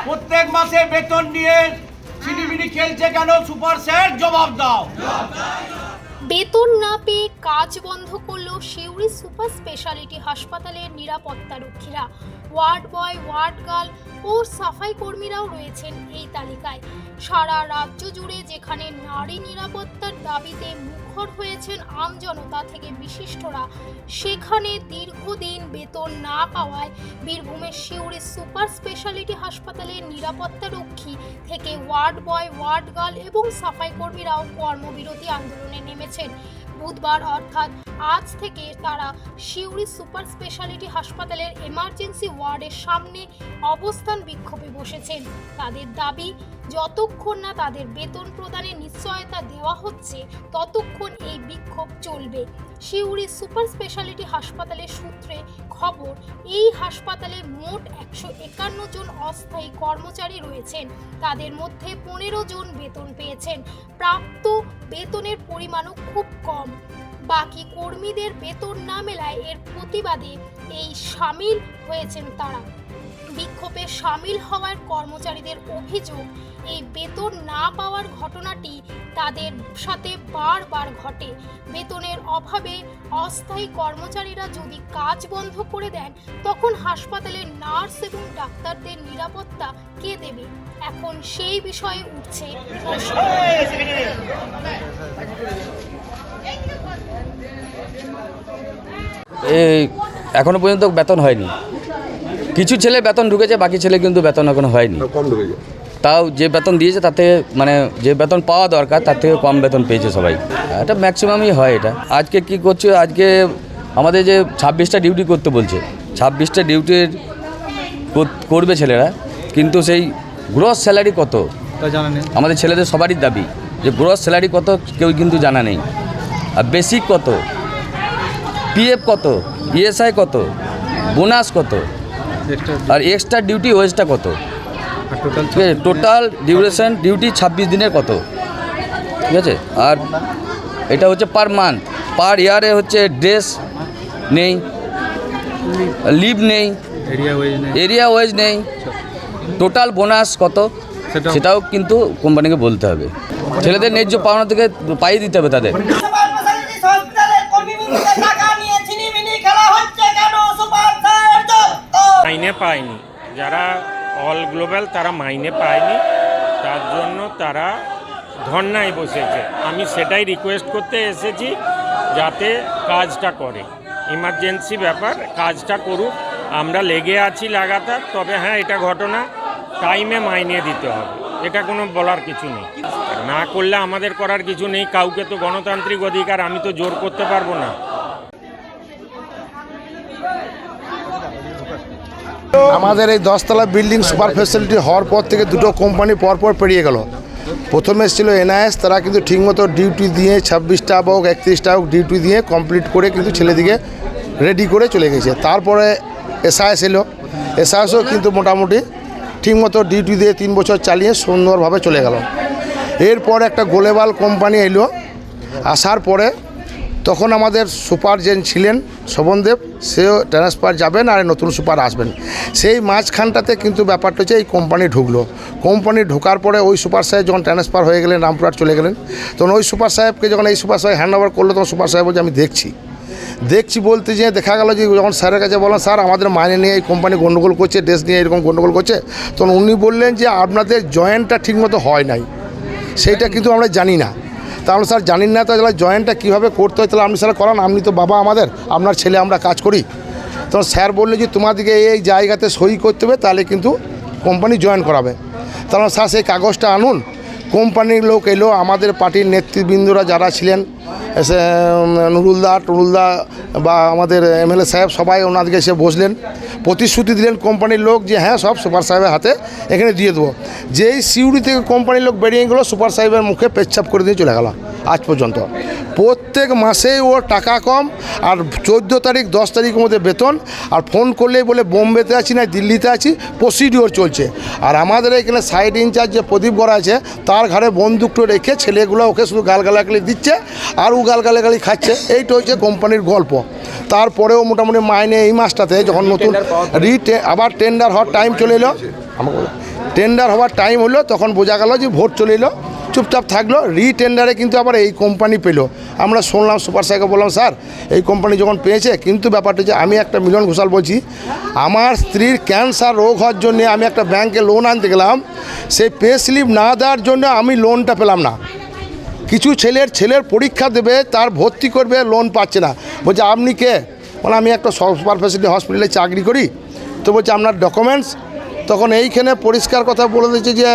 প্রত্যেক মাসে বেতন নিয়ে ছিনিমিনি খেলছে কেন সুপার স্যার, জবাব দাও। বেতন না পেয়ে কাজ বন্ধ করলো সিউড়ি সুপার স্পেশালিটি হাসপাতালের নিরাপত্তারক্ষীরা। ওয়ার্ড বয়, ওয়ার্ড গার্ল ও সাফাই কর্মীরাও রয়েছেন এই তালিকায়। সারা রাজ্য জুড়ে যেখানে নারী নিরাপত্তার দাবিতে মুখর হয়েছেন আমজনতা থেকে বিশিষ্টরা, সেখানে দীর্ঘদিন বেতন না পাওয়ায় বীরভূমের সিউড়ি সুপার স্পেশালিটি হাসপাতালের নিরাপত্তারক্ষী থেকে ওয়ার্ড বয়, ওয়ার্ড গার্ল এবং সাফাই কর্মীরাও কর্মবিরতি আন্দোলনে নেমেছেন। বুধবার অর্থাৎ আজ থেকে তারা সিউড়ি সুপার স্পেশালিটি হাসপাতালের এমার্জেন্সি ওয়ার্ডের সামনে অবস্থান বিক্ষোভে বসেছেন। তাদের দাবি, যতক্ষণ না তাদের বেতন প্রদানের নিশ্চয়তা দেওয়া হচ্ছে ততক্ষণ এই বিক্ষোভ চলবে। সিউড়ি সুপার স্পেশালিটি হাসপাতালের সূত্রে খবর, এই হাসপাতালে মোট 151 জন অস্থায়ী কর্মচারী রয়েছেন। তাদের মধ্যে 15 জন বেতন পেয়েছেন। প্রাপ্ত বেতনের পরিমাণও খুব কম। বাকি কর্মীদের বেতন না মেলায় এর প্রতিবাদে এই সামিল হয়েছেন তারা। বিক্ষোভে সামিল হওয়ার কর্মচারীদের অভিযোগ, এই বেতন না পাওয়ার ঘটনাটি তাদের সাথে বারবার ঘটে। বেতনের অভাবে অস্থায়ী কর্মচারীরা যদি কাজ বন্ধ করে দেন, তখন হাসপাতালের নার্স এবং ডাক্তারদের নিরাপত্তা কে দেবে? এখন সেই বিষয়ে উঠছে প্রশ্ন। এখনো পর্যন্ত বেতন হয়নি। কিছু ছেলে বেতন ঢুকেছে, বাকি ছেলে কিন্তু বেতন এখনো হয়নি। কম ঢুকেছে, তাও যে বেতন দিয়েছে তাতে মানে যে বেতন পাওয়া দরকার তার থেকে কম বেতন পেয়েছে সবাই। এটা ম্যাক্সিমামই হয়। এটা আজকে কি করছে, আজকে আমাদের যে 26টা ডিউটি করতে বলছে, 26টা ডিউটির করবে ছেলেরা, কিন্তু সেই গ্রস স্যালারি কত তা জানা নেই। আমাদের ছেলেদের সবারই দাবি যে গ্রস স্যালারি কত কেউ কিন্তু জানা নেই। আর বেসিক কত, পিএফ কত, ইএসআই কত, বোনাস কত, আর এক্সট্রা ডিউটি ওয়েজটা কত, ঠিক আছে। টোটাল ডিউরেশন ডিউটি 26 দিনের কত, ঠিক আছে। আর এটা হচ্ছে পার মান্থ, পার ইয়ারে হচ্ছে ড্রেস নেই, লিভ নেই, এরিয়া ওয়েজ নেই, টোটাল বোনাস কত সেটাও কিন্তু কোম্পানিকে বলতে হবে। ছেলেদের ন্যায্য পাওনা থেকে পাইয়ে দিতে হবে তাদের। মাইনে পায়নি, যারা অল গ্লোবাল তারা মাইনে পায়নি, তার জন্য তারা ধর্নায় বসেছে। আমি সেটাই রিকোয়েস্ট করতে এসেছি যাতে কাজটা করে, ইমার্জেন্সি ব্যাপার, কাজটা করুক। আমরা লেগে আছি লাগাতার, তবে হ্যাঁ এটা ঘটনা, টাইমে মাইনে দিতে হবে, এটা কোনো বলার কিছু নেই। না করলে আমাদের করার কিছু নেই, কাউকে তো গণতান্ত্রিক অধিকার, আমি তো জোর করতে পারবো না। আমাদের এই 10তলা বিল্ডিং সুপার ফ্যাসিলিটি হওয়ার পর থেকে দুটো কোম্পানি পরপর পেরিয়ে গেল। প্রথমে এসেছিল এনআইএস, তারা কিন্তু ঠিকমতো ডিউটি দিয়ে 26টা হোক 31টা হোক ডিউটি দিয়ে কমপ্লিট করে কিন্তু ছেলেদিকে রেডি করে চলে গেছে। তারপরে এসআইএস এলো, এসআইএসও কিন্তু মোটামুটি ঠিকমতো ডিউটি দিয়ে 3 বছর চালিয়ে সুন্দরভাবে চলে গেল। এরপর একটা গ্লোবাল কোম্পানি এলো, আসার পরে তখন আমাদের সুপার যে ছিলেন শোভনদেব, সেও ট্রান্সফার যাবেন আর নতুন সুপার আসবেন। সেই মাঝখানটাতে কিন্তু ব্যাপারটা হচ্ছে এই কোম্পানি ঢুকলো। কোম্পানি ঢোকার পরে ওই সুপার সাহেব যখন ট্রান্সফার হয়ে গেলেন, রামপুরহাট চলে গেলেন, তখন ওই সুপার সাহেবকে যখন এই সুপার সাহেব হ্যান্ড ওভার করলো, তখন সুপার সাহেব বলছে আমি দেখছি বলতে যেয়ে দেখা গেল যে যখন স্যারের কাছে বললাম স্যার আমাদের মাইনে নিয়ে এই কোম্পানি গণ্ডগোল করছে, ড্রেস নিয়ে এরকম গণ্ডগোল করছে, তখন উনি বললেন যে আপনাদের জয়েন্টটা ঠিকমতো হয় নাই, সেইটা কিন্তু আমরা জানি না। তাহলে স্যার জানেন না, তাহলে জয়েন্টটা কীভাবে করতে হয়, তাহলে আপনি স্যার করান, আপনি তো বাবা আমাদের, আপনার ছেলে আমরা কাজ করি। তখন স্যার বললো যে তোমাদেরকে এই জায়গাতে সই করতে হবে, তাহলে কিন্তু কোম্পানি জয়েন করাবে। তাহলে স্যার সেই কাগজটা আনুন। কোম্পানির লোক এলো, আমাদের পার্টির নেতৃবৃন্দরা যারা ছিলেন, নুরুলদা বা আমাদের এমএলএ সাহেব, সবাই ওনাদেরকে এসে বসলেন, প্রতিশ্রুতি দিলেন কোম্পানির লোক যে হ্যাঁ সব সুপার সাহেবের হাতে এখানে দিয়ে দেবো। যেই সিউড়ি থেকে কোম্পানির লোক বেরিয়ে গেলো, সুপার সাহেবের মুখে পেচ্ছাপ করে দিয়ে চলে গেল। আজ পর্যন্ত প্রত্যেক মাসেই ওর টাকা কম, আর 14 তারিখ 10 তারিখের মধ্যে বেতন, আর ফোন করলেই বলে বোম্বেতে আছি না দিল্লিতে আছি, প্রসিডিওর চলছে। আর আমাদের এখানে সাইড ইনচার্জ যে প্রদীপ গড়া আছে, তার ঘরে বন্দুকটা রেখে ছেলেগুলো ওকে শুধু গালগালাগালি দিচ্ছে আর ও গালগালাগালি খাচ্ছে। এইটা হচ্ছে কোম্পানির গল্প। তারপরেও মোটামুটি মাইনে এই মাসটাতে যখন নতুন আবার টেন্ডার হওয়ার টাইম চলে এলো, আমাকে টেন্ডার হওয়ার টাইম হলো, তখন বোঝা গেল যে ভোট চলে এলো, চুপচাপ থাকলো। রিটেন্ডারে কিন্তু আবার এই কোম্পানি পেলো। আমরা শুনলাম, সুপার সাইকে বললাম স্যার এই কোম্পানি যখন পেয়েছে, কিন্তু ব্যাপারটা হচ্ছে আমি একটা মিলন ঘোষাল বলছি, আমার স্ত্রীর ক্যান্সার রোগ হওয়ার জন্য আমি একটা ব্যাংকে লোন আনতে গেলাম, সেই পে স্লিপ না দেওয়ার জন্য আমি লোনটা পেলাম না। কিছু ছেলের পরীক্ষা দেবে, তার ভর্তি করবে, লোন পাচ্ছে না। বলছে আপনি কে? বলে আমি একটা সুপার ফেসিলিটি হসপিটালে চাকরি করি। তো বলছে আপনার ডকুমেন্টস? তখন এইখানে পরিষ্কার কথা বলে দিয়েছে যে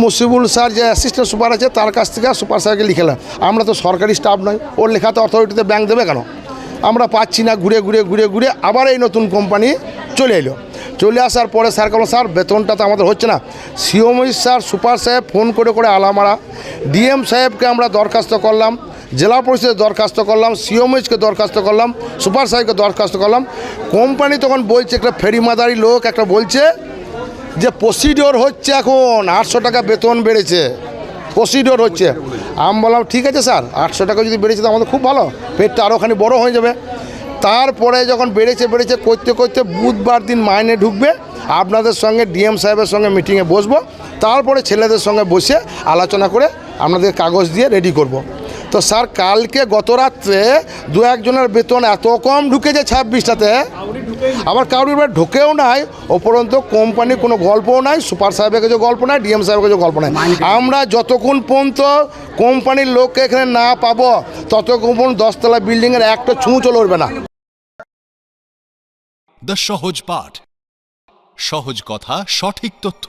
মুসিবুল স্যার যে অ্যাসিস্ট্যান্ট সুপার আছে তার কাছ থেকে সুপার স্যারকে লিখেলাম। আমরা তো সরকারি স্টাফ নয়, ওর লেখাতে অথরিটিতে ব্যাংক দেবে কেন? আমরা পাচ্ছি না, ঘুরে আবার এই নতুন কোম্পানি চলে এলো। চলে আসার পরে স্যার বলল স্যার বেতনটা তো আমাদের হচ্ছে না। সিওমই স্যার, সুপার সাহেব ফোন করে আলামারা, ডিএম সাহেবকে আমরা দরখাস্ত করলাম, জেলা পরিষদে দরখাস্ত করলাম, সিওমইসকে দরখাস্ত করলাম, সুপার সাহেবকে দরখাস্ত করলাম। কোম্পানি তখন বলছে, একটা ফেরিমাদারি লোক একটা বলছে যে প্রসিডিওর হচ্ছে, এখন 800 টাকা বেতন বেড়েছে, প্রসিডিওর হচ্ছে। আমি বললাম ঠিক আছে স্যার, 800 টাকা যদি বেড়েছে তো আমাদের খুব ভালো, পেটটা আরোখানি বড় হয়ে যাবে। তারপরে যখন বেড়েছে করতে বুধবার দিন মাইনে ঢুকবে, আপনাদের সঙ্গে ডিএম সাহেবের সঙ্গে মিটিংয়ে বসবো, তারপরে ছেলেদের সঙ্গে বসে আলোচনা করে আপনাদের কাগজ দিয়ে রেডি করব। তো স্যার কালকে গত রাত্রে 2-1 জনের বেতন এত কম ঢুকেছে 26টাতে, আবার কারোর এবার ঢুকেও নাই, উপরন্তু কোম্পানির কোনো গল্পও নাই, সুপার সাহেবের কাছে গল্প নাই, ডিএম সাহেবের কাছে গল্প নাই। আমরা যতক্ষণ পর্যন্ত কোম্পানির লোককে এখানে না পাবো, ততক্ষণ 10তলা বিল্ডিংয়ের একটা ছুঁচও লড়বে না। দ্য সহজ পাঠ, সহজ কথা, সঠিক তথ্য।